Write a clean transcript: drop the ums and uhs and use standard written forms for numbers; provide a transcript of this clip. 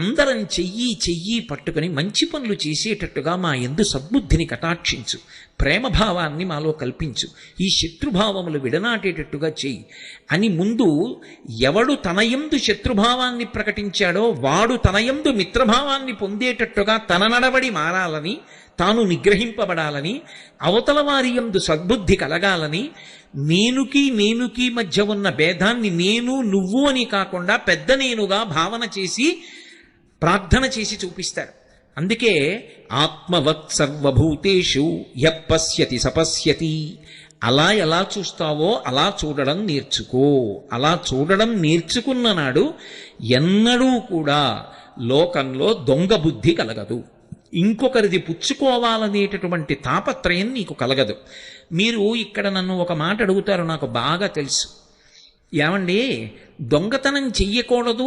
అందరం చెయ్యి చెయ్యి పట్టుకుని మంచి పనులు చేసేటట్టుగా మా యందు సద్బుద్ధిని కటాక్షించు, ప్రేమభావాన్ని మాలో కల్పించు, ఈ శత్రుభావములు విడనాటేటట్టుగా చెయ్యి అని ముందు ఎవడు తనయందు శత్రుభావాన్ని ప్రకటించాడో వాడు తనయందు మిత్రభావాన్ని పొందేటట్టుగా తన నడవడి మారాలని, తాను నిగ్రహింపబడాలని, అవతల వారి యందు సద్బుద్ధి కలగాలని, నేనుకి మధ్య ఉన్న భేదాన్ని నేను నువ్వు అని కాకుండా పెద్ద నేనుగా భావన చేసి ప్రార్థన చేసి చూపిస్తారు. అందుకే ఆత్మవత్ సర్వభూతేషు యపశ్యతి సపశ్యతి, అలా ఎలా చూస్తావో అలా చూడడం నేర్చుకో. అలా చూడడం నేర్చుకున్న నాడు ఎన్నడూ కూడా లోకంలో దొంగ బుద్ధి కలగదు, ఇంకొకరిది పుచ్చుకోవాలనేటటువంటి తాపత్రయం నీకు కలగదు. మీరు ఇక్కడ నన్ను ఒక మాట అడుగుతారు, నాకు బాగా తెలుసు. ఏమండి, దొంగతనం చెయ్యకూడదు